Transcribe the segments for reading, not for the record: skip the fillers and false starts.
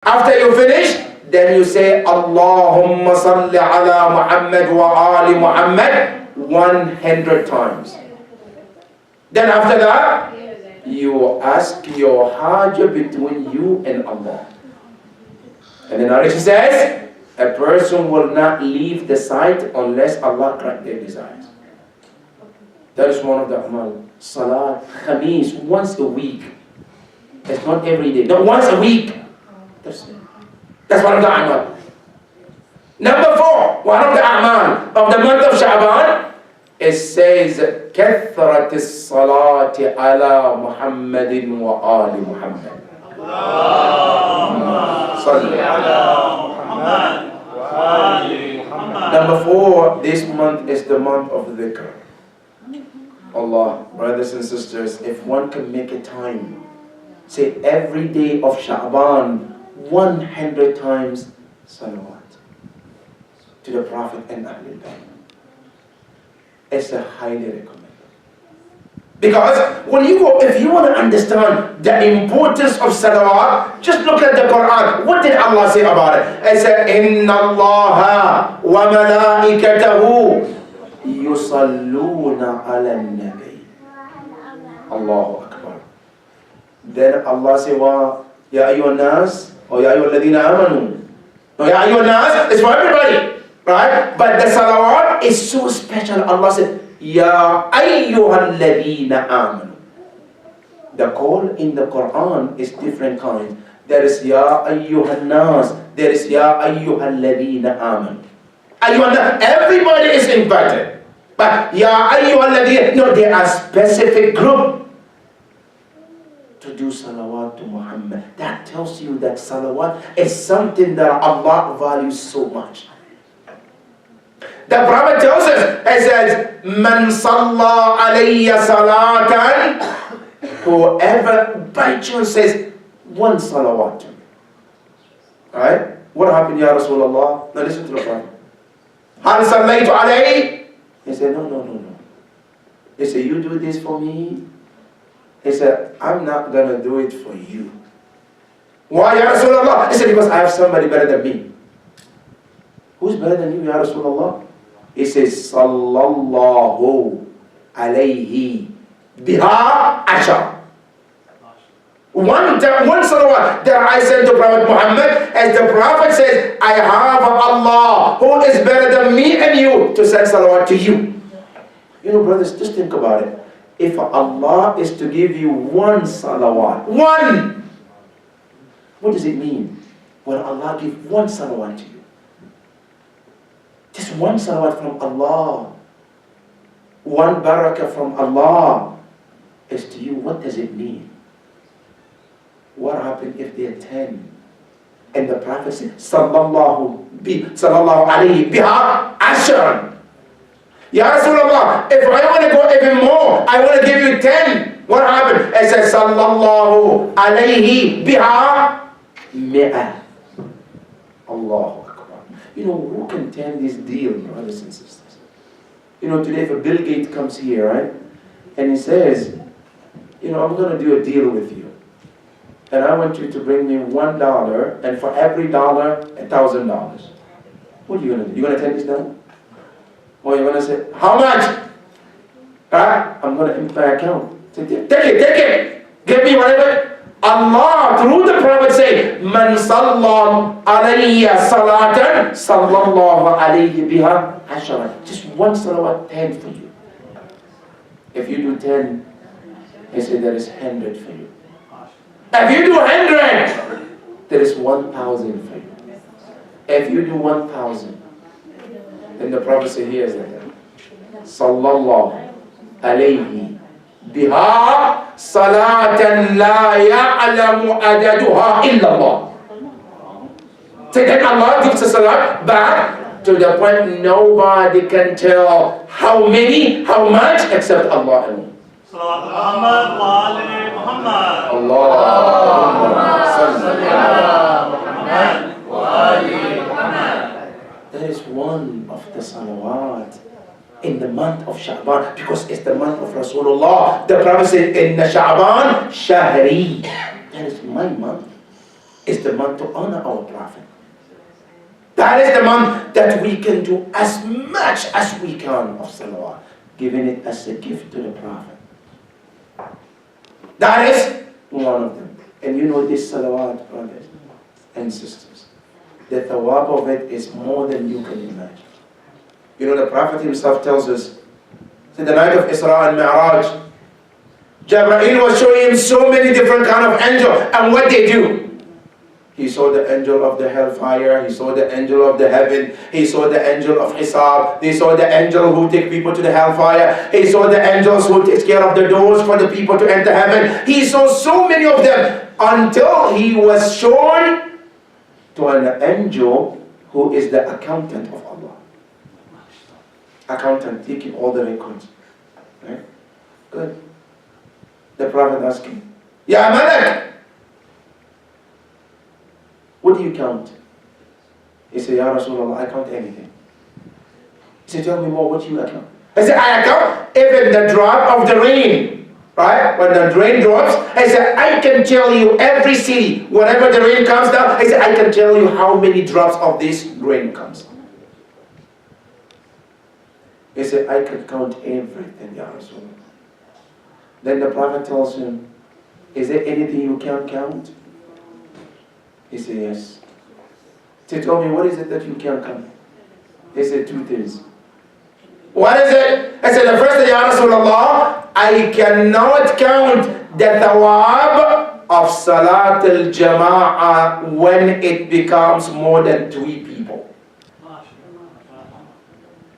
After you finish, then you say Allahumma salli ala Muhammad wa ali Muhammad 100 times. Then after that, you ask your haja between you and Allah. And the narration says, a person will not leave the site unless Allah grant their desires. That is one of the amal. Salat, Khamis, once a week. It's not every day. No, once a week. That's one of the amal. Number 4, one of the amal of the month of Sha'ban, it says, كثرة الصلاة على محمد وآل محمد. Number 4, this month is the month of dhikr. Allah, brothers and sisters, if one can make a time, say every day of Sha'ban 100 times salawat to the Prophet and Ahlul Bayt. It's a highly recommended. Because when you go, if you want to understand the importance of salawat, just look at the Quran. What did Allah say about it? It said, Inna Allaha wa malaikatahu yusalluna ala nabi. Allahu Akbar. Then Allah said, wa ya ayyuhan nas, or ya ayyuhal ladhina amanu. No, ya ayyuhan nas, it's for everybody. Right? But the salawat is so special. Allah said, Ya ayyuhal ladhina amanu. The call in the Quran is different kinds. There is Ya ayyuhan nas. There is Ya ayyuhal ladhina amanu. Everybody is invited. But Ya ayyuhal ladhina, no, there are specific group to do salawat to Muhammad. That tells you that salawat is something that Allah values so much. The Prophet tells us, he says, Man salla alayya salatan, whoever by chance says one salawat to me. Alright? What happened, Ya Rasulullah? Now listen to the Prophet. Hal sallaytu alayhi? He said, no. He said, you do this for me? He said, I'm not going to do it for you. Why, Ya Rasulullah? He said, because I have somebody better than me. Who's better than you, Ya Rasulullah? He says, Sallallahu alayhi biha ashar. One salawat that I sent to Prophet Muhammad, as the Prophet says, I have Allah who is better than me and you to send salawat to you. You know, brothers, just think about it. If Allah is to give you one salawat, one, what does it mean when Allah gives one salawat to you? Just one salawat from Allah, one barakah from Allah is to you. What does it mean? What happens if they are 10? And the Prophet said, Sallallahu alayhi biha ashran. Ya Rasulullah, if I want to go even more, I want to give you 10. What happened? It says, Sallallahu alayhi biha mi'ah. Allahu Akbar. You know, who can tell this deal, brothers and sisters? You know, today if a Bill Gates comes here, right? And he says, you know, I'm going to do a deal with you. And I want you to bring me $1, and for every dollar, $1,000. What are you going to do? You going to take this down? Or you're going to say, how much? I'm going to empty my account. Say, take it. Give me whatever. Allah, through the Prophet, say, Man sallam alayya salatan, sallallahu alayhi biha ashara. Just one salawat, 10 for you. If you do 10, he said there is 100 for you. If you do 100, there is 1,000 for you. If you do 1,000, then the Prophet said, here's that. Sallallahu alayhi biha salatan la ya'lamu adaduha illallah. So then Allah gives a salat back to the point nobody can tell how many, how much, except Allah alone. That is one of the salawat in the month of Sha'ban, because it's the month of Rasulullah. The Prophet said, Inna Sha'ban Shahri. That is my month. is the month to honor our Prophet. That is the month that we can do as much as we can of salawat, giving it as a gift to the Prophet. That is one of them. And you know this salawat, brothers and sisters, the thawab of it is more than you can imagine. You know, the Prophet himself tells us, in the night of Isra and Mi'raj, Jibreel was showing him so many different kind of angels and what they do. He saw the angel of the hellfire, he saw the angel of the heaven, he saw the angel of Hisab, he saw the angel who take people to the hellfire, he saw the angels who takes care of the doors for the people to enter heaven. He saw so many of them until he was shown to an angel who is the accountant of Allah. Accountant, taking all the records. Right? Good. The Prophet asked him, Ya Malak, what do you count? He said, Ya Rasulullah, I count anything. He said, tell me more, what do you account? I said, I account even the drop of the rain. Right? When the rain drops, I said, I can tell you every city, whenever the rain comes down, I said, I can tell you how many drops of this rain comes. He said, I can count everything, Ya Rasulullah. Then the Prophet tells him, is there anything you can't count? He said, yes. He said, tell me, what is it that you can't count? He said, two things. What is it? I said, the first thing, Ya Rasulullah, I cannot count the thawab of Salat al-Jama'ah when it becomes more than 3 people.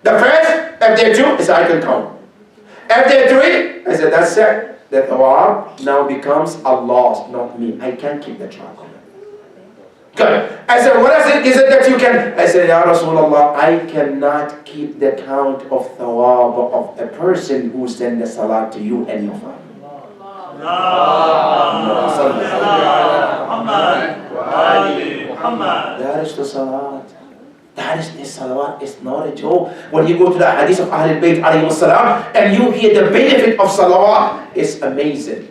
The first, if they're 2, I said, I can count. If they're 3, I said, that's it. The thawab now becomes Allah's, not me. I can't keep the track of it. Good. I said, what is it that you can? I said, Ya Rasulullah, I cannot keep the count of thawab of a person who sent the salat to you and your family. That is the salat. That is the salawat. It's not a joke. When you go to the hadith of Ahlul Bayt alayhi salam and you hear the benefit of salawat, it's amazing.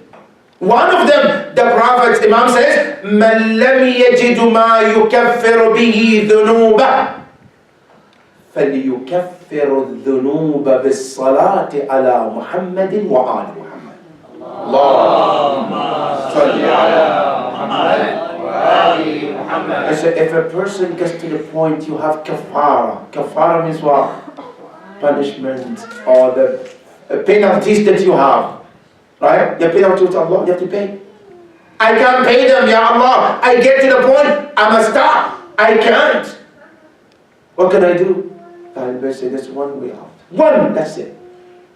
One of them, the Prophet Imam says, مَنْ لَمْ يَجِدُ مَا يُكَفِّرُ بِهِ ذُنُوبًا فَلْيُكَفِّرُ الذُّنُوبَ بِالصَّلَاةِ عَلَى مُحَمَّدٍ وَآلِ مُحَمَّدٍ اللهم صل على محمد وآل محمد. I said, if a person gets to the point you have kafara. Kafara means what? Punishment or the penalties that you have. Right? The penalty to Allah, you have to pay. I can't pay them, Ya Allah. I get to the point, I must stop. I can't. What can I do? I say, there's one way out. One, that's it.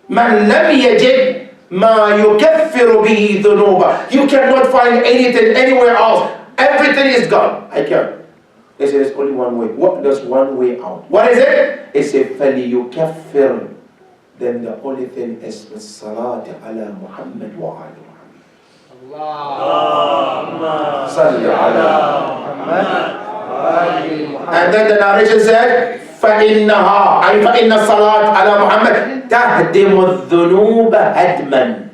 مَنْ لَمْ يَجِدْ مَا يُكَفِّرُ بِهِ ذُنُوبًا. You cannot find anything anywhere else. Everything is gone. I can't. They say, there's only one way. What? There's one way out. What is it? It says, فَلِيُكَفِّرُ. Then the only thing is the salat ala Muhammad wa ala Muhammad. Allahumma salli ala Muhammad wa ala Muhammad. And then the narration said, فَإِنَّهَا أي فَإِنَّ الصَّلَاةَ عَلَى مُحَمَّدٍ تَهْدِمُ الذُّنُوبَ هَدْمًا.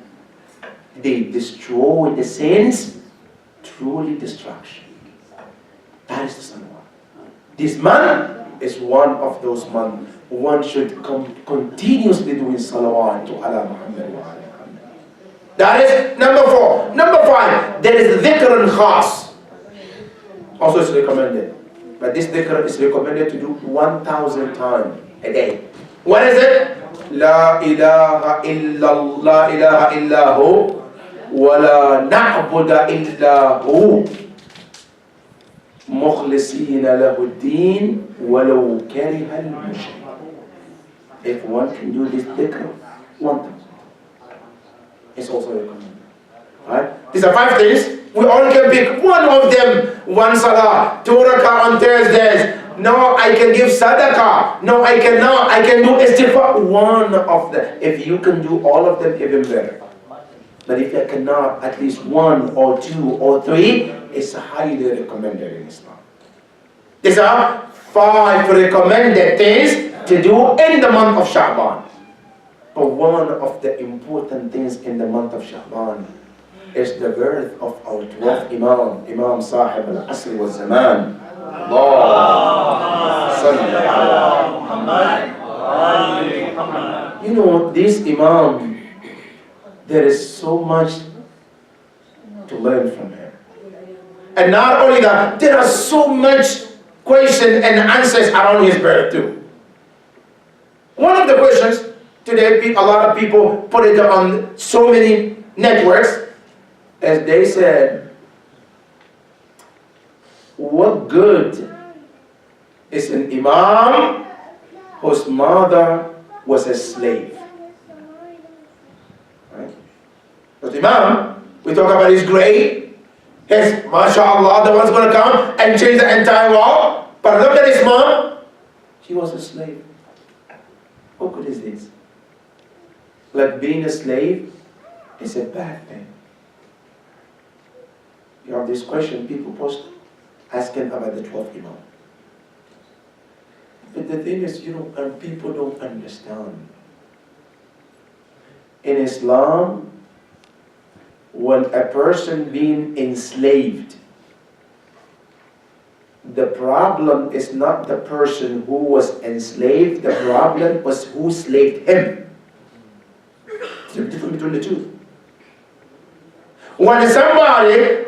They destroy the sins, truly destruction. That is the salawat. This month is one of those months. One should continuously doing salawat to ala Muhammad wa ala Muhammad. That is number 4. Number 5, there is dhikr khas. Also it's recommended. But this dhikr is recommended to do 1,000 times a day. What is it? La ilaha illahu wa la na'budu illahu mukhlisina lahu ad-din walau kariha al-mushrikun. If one can do this dhikr, 1,000. It's also recommended. Right? These are 5 things. We all can pick one of them. 1 salah, 2 rakah on Thursdays. No, I can give sadaqah. No, I cannot. I can do istighfar. One of them. If you can do all of them, even better. But if you cannot, at least 1 or 2 or 3, it's highly recommended in Islam. These are 5 recommended things to do in the month of Sha'ban. But one of the important things in the month of Sha'ban is the birth of our 12th Imam, Imam Sahib al-Asr wa Zaman. Allah Salli ala Muhammad. You know, this Imam, there is so much to learn from him. And not only that, there are so much questions and answers around his birth too. One of the questions today, a lot of people put it on so many networks, as they said, what good is an Imam whose mother was a slave? Right? But Imam, we talk about his grade, his, mashallah, the one's going to come and change the entire world. But look at his mom, she was a slave. How good is this? Like being a slave is a bad thing. You have this question people post asking about the 12th Imam. But the thing is, people don't understand. In Islam, when a person being enslaved, the problem is not the person who was enslaved, the problem was who slaved him. There's a difference between the two. When somebody,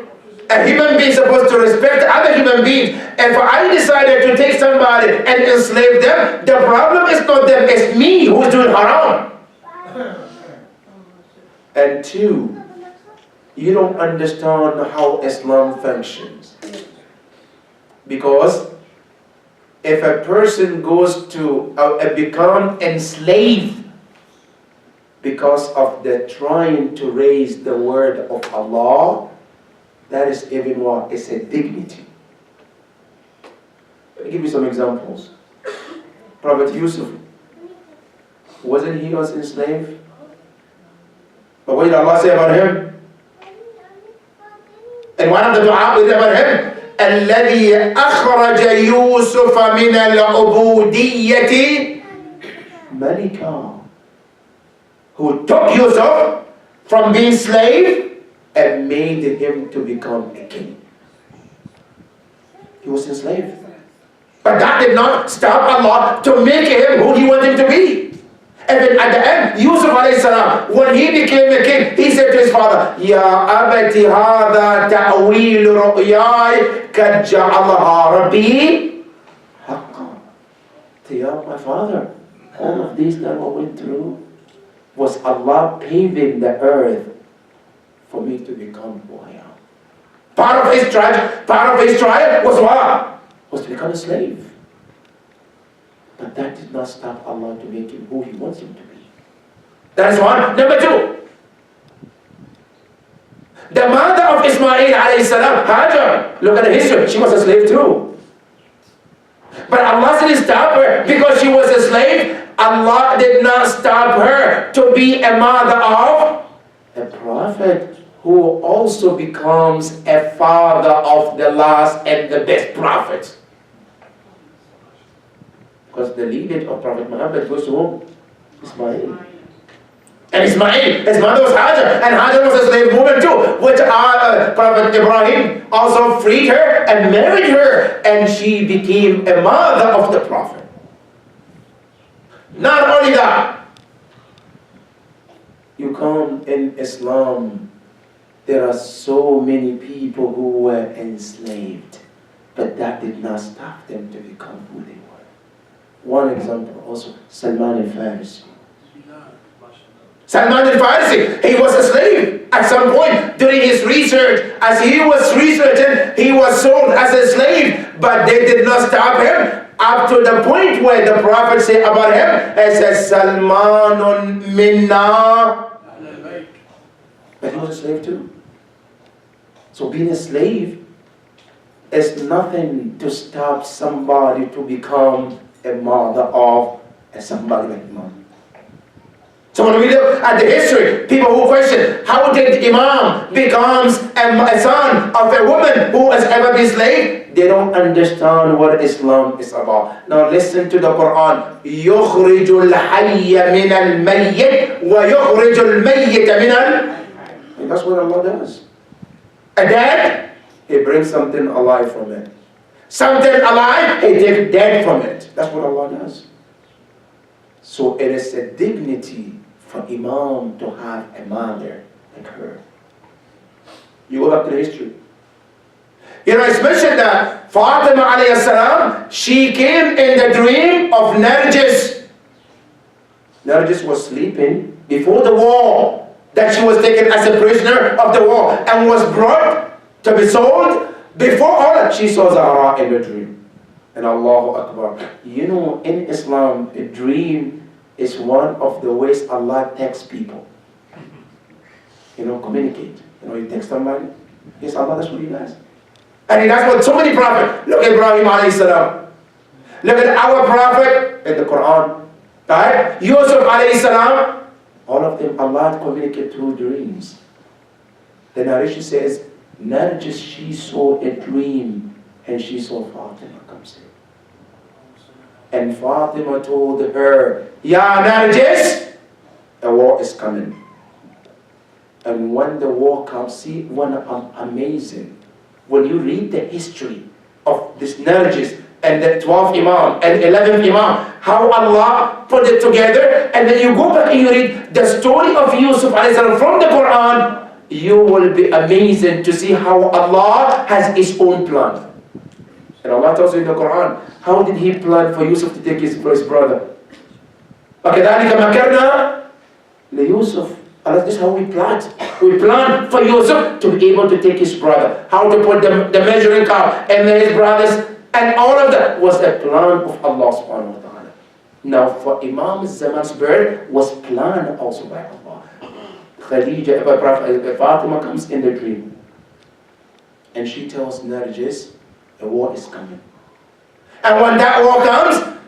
a human being is supposed to respect other human beings, if I decided to take somebody and enslave them, the problem is not them, it's me who's doing haram. And two, you don't understand how Islam functions. Because if a person goes to become enslaved because of the trying to raise the word of Allah, that is even what is a dignity. Let me give you some examples. Prophet Yusuf, wasn't he also enslaved? But what did Allah say about him? And one of the dua is about him, الذي أخرج يوسف من العبودية ملكا, who took Yusuf from being slave and made him to become a king. He was enslaved. But that did not stop Allah to make him who he wanted him to be. And then at the end, Yusuf alayhi salam, when he became a king, he said to his father, Ya abati hadha ta'wil ru'yai kad ja'alaha rabbi haqqa. My father, all of these that we went through was Allah paving the earth for me to become who I am. Part of his trial was what? Was to become a slave. But that did not stop Allah to make him who He wants him to be. That is one. Number two, the mother of Ismail alayhi salam, Hajar, look at the history, she was a slave too. But Allah didn't stop her because she was a slave. Allah did not stop her to be a mother of a prophet who also becomes a father of the last and the best prophets. Because the lineage of Prophet Muhammad goes to whom? Ismail. And Ismail, his mother was Hajar, and Hajar was a slave woman too, which Prophet Ibrahim also freed her and married her, and she became a mother of the Prophet. Not only that, you come in Islam, there are so many people who were enslaved, but that did not stop them to become who they were. One example also, Salman al-Farisi. Salman al-Farisi, he was a slave at some point during his research. As he was researching, he was sold as a slave, but they did not stop him up to the point where the Prophet said about him, he says, Salmanun minna. But he was a slave too. So being a slave is nothing to stop somebody to become a mother of somebody like Imam. So when we look at the history, people who question, how did Imam becomes a son of a woman who has ever been slave? They don't understand what Islam is about. Now listen to the Quran. يُخْرِجُ الْحَيَّ مِنَ الْمَيِّتِ وَيُخْرِجُ الْمَيِّتَ مِنَ And that's what Allah does. And then He brings something alive from it. Something alive, He takes dead from it. That's what Allah does. So it is a dignity for Imam to have a mother like her. You go back to the history. You know, it's mentioned that Fatima alayhi salam, she came in the dream of Narjis. Narjis was sleeping before the war, that she was taken as a prisoner of the war and was brought to be sold. Before all that, she saw Zahra in the dream. And Allahu Akbar. You know, in Islam, a dream is one of the ways Allah texts people. You know, communicate. You know, you text somebody. Yes, Allah, that's what He does. And He does with so many prophets. Look at Ibrahim alayhi salam. Look at our prophet in the Quran. Right? Yusuf alayhi salam. All of them, Allah communicate through dreams. The narration says, Narjis, she saw a dream and she saw Fatima comes in. And Fatima told her, Ya Narjis, a war is coming. And when the war comes, see, one amazing. When you read the history of this Narjis and the 12th Imam and 11th Imam, how Allah put it together, and then you go back and you read the story of Yusuf alayhi salam from the Quran, you will be amazing to see how Allah has His own plan. And Allah tells you in the Quran, how did He plan for Yusuf to take his brother? وَكَذَلِكَ مَكَرْنَا لِيُوسُف. Allah, this is how we planned. We planned for Yusuf to be able to take his brother. How to put the measuring cup and his brothers. And all of that was a plan of Allah subhanahu wa ta'ala. Now for Imam Zaman's birth was planned also by Allah. Khadija, Fatima comes in the dream. And she tells Narjis, a war is coming. And when that war comes,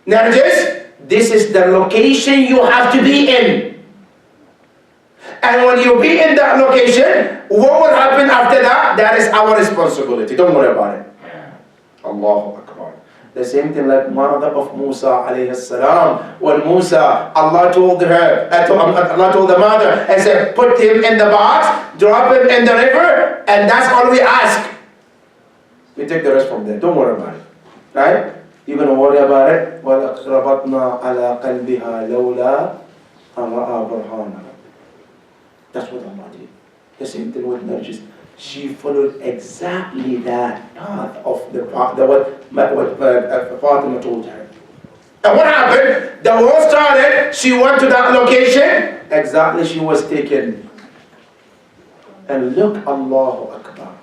Narjis, this is the location you have to be in. And when you be in that location, what will happen after that? That is our responsibility. Don't worry about it. Allahu Akbar. The same thing like mother of Musa alayhi salam. When Musa, Allah told her, Allah told the mother and said, put him in the box, drop him in the river, and that's all we ask. We take the rest from there. Don't worry about it. Right? You're going to worry about it. وَلَقْرَبَطْنَا عَلَىٰ قَلْبِهَا لَوْلَا أَنْ رَأَى بُرْهَانَ. That's what Allah did. The same thing with Narjis. She followed exactly that path of what Fatima told her. And what happened? The war started. She went to that location. Exactly, she was taken. And look, Allahu Akbar.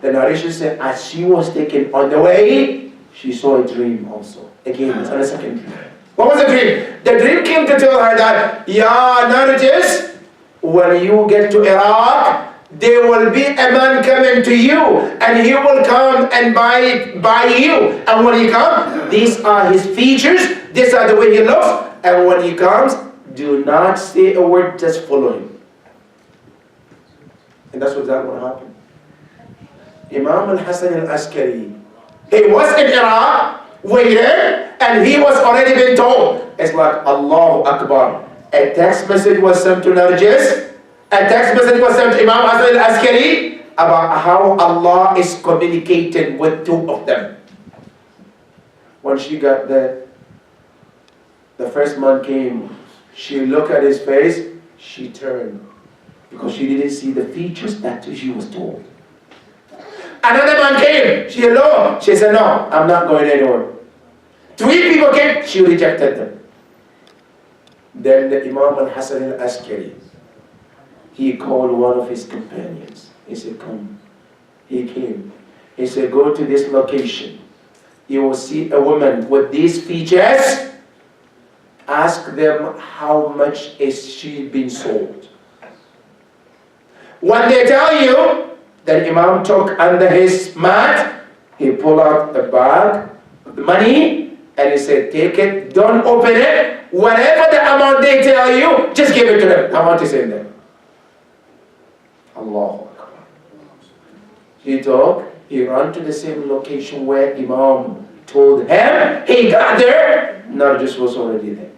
The narration said, as she was taken on the way, she saw a dream also. Again, it's on a second dream. What was the dream? The dream came to tell her that, Ya Narjis, when you get to Iraq, there will be a man coming to you, and he will come and buy you. And when he comes, these are his features, these are the way he looks, and when he comes, do not say a word, just follow him. And that's exactly what happened. Imam al-Hasan al-Askari, he was in Iraq, waiting, and he was already been told. It's like, Allahu Akbar. A text message was sent to Narjis. A text message was sent to Imam Hasan al-Askari about how Allah is communicating with two of them. When she got there, the first man came. She looked at his face. She turned because she didn't see the features that she was told. Another man came. She hello. She said, no, I'm not going anywhere. 3 people came. She rejected them. Then the Imam al-Hasan al-Askari, he called one of his companions. He said, come. He came. He said, go to this location. You will see a woman with these features. Ask them how much is she being sold. When they tell you, then Imam took under his mat, he pulled out a bag of the money, and he said, take it, don't open it. Whatever the amount they tell you, just give it to them. The amount is in there. Allahu Akbar. He took, he ran to the same location where Imam told him. He got there. Narjis was already there.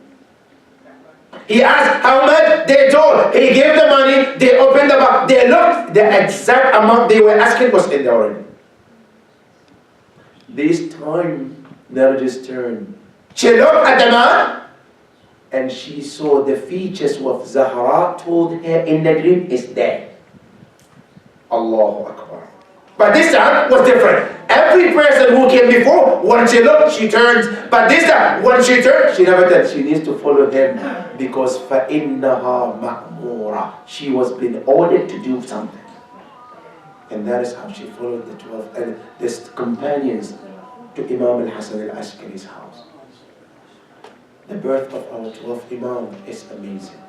He asked how much, they told. He gave the money, they opened the box, they looked, the exact amount they were asking was in there already. This time, Narjis turned. She looked at the man, and she saw the features of Zahra told her in the dream is there. Allahu Akbar. But this time was different. Every person who came before, when she looked, she turns. But this time, when she turned, she never did. She needs to follow him because فَإِنَّهَا مَأْمُورَةٌ. She was being ordered to do something. And that is how she followed the 12 and the companions to Imam al-Hasan al-Askari's house. The birth of our 12th Imam is amazing.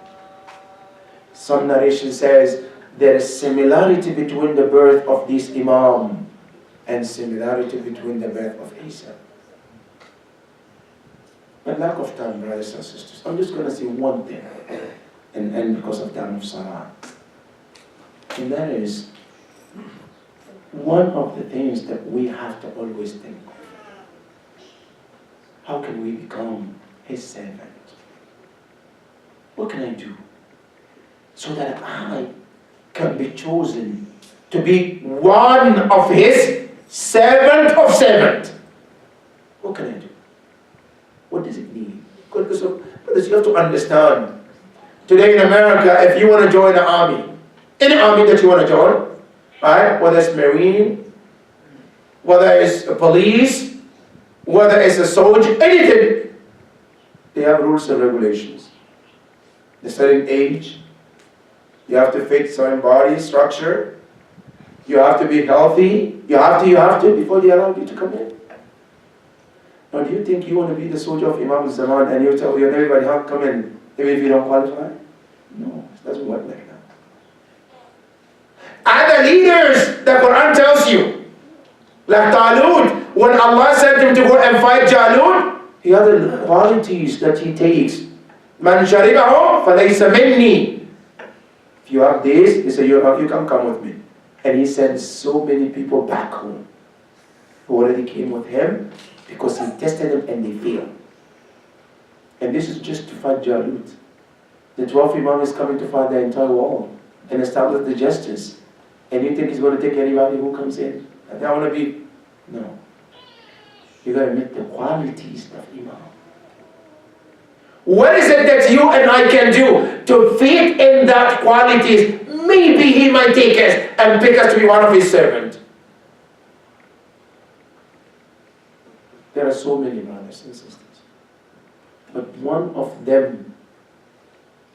Some narration says there is similarity between the birth of this Imam and similarity between the birth of Isa. But lack of time, brothers and sisters, I'm just going to say one thing, and end because of time of Salah. And that is one of the things that we have to always think of. How can we become his servant? What can I do so that I can be chosen to be one of his servant of servant? What can I do? What does it mean? Because you have to understand. Today in America, if you want to join the army, any army that you want to join, right? Whether it's Marine, whether it's a police, whether it's a soldier, anything, they have rules and regulations. A certain age, you have to fit certain body structure, you have to be healthy, you have to, before they allow you to come in. Now, do you think you want to be the soldier of Imam Zaman and you tell everybody how to come in, even if you don't qualify? No, it doesn't work like that. And the leaders, the Quran tells you, like Talut, when Allah sent him to go and fight Jalut, he had the qualities that he takes. Man sharibahu falaysa minni. If you have this, he said, you can come with me. And he sent so many people back home who already came with him because he tested them and they failed. And this is just to fight Jalut. The 12th Imam is coming to fight the entire world and establish the justice. And you think he's going to take anybody who comes in? And I want to be... No. You got to meet the qualities of Imam. What is it that you and I can do to fit in that qualities? Maybe he might take us and pick us to be one of his servants. There are so many brothers and sisters. But one of them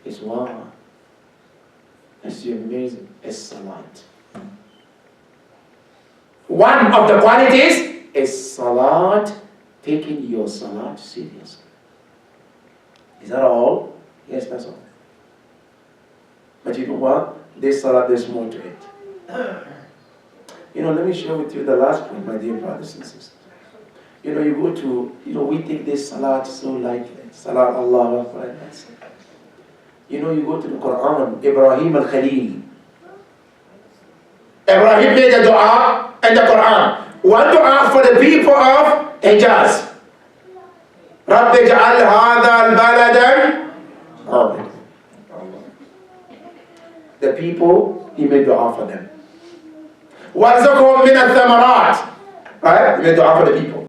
is one. It's amazing. It's Salat. One of the qualities is Salat, taking your Salat seriously. Is that all? Yes, that's all. But you know what? This Salat, there's more to it. Let me share with you the last point, my dear brothers and sisters. You go to, we take this Salat so lightly. Salat Allah Akbar. You go to the Quran, Ibrahim al-Khalil. Ibrahim made a dua in the Quran. One dua for the people of Hijaz. رَبِّ اجْعَلْ هَذَا الْبَلَدًا آمِنًا. The people, he made dua for them. وَارْزُقْهُم مِّنَ الثَّمَرَاتِ. Right? He made dua for the people.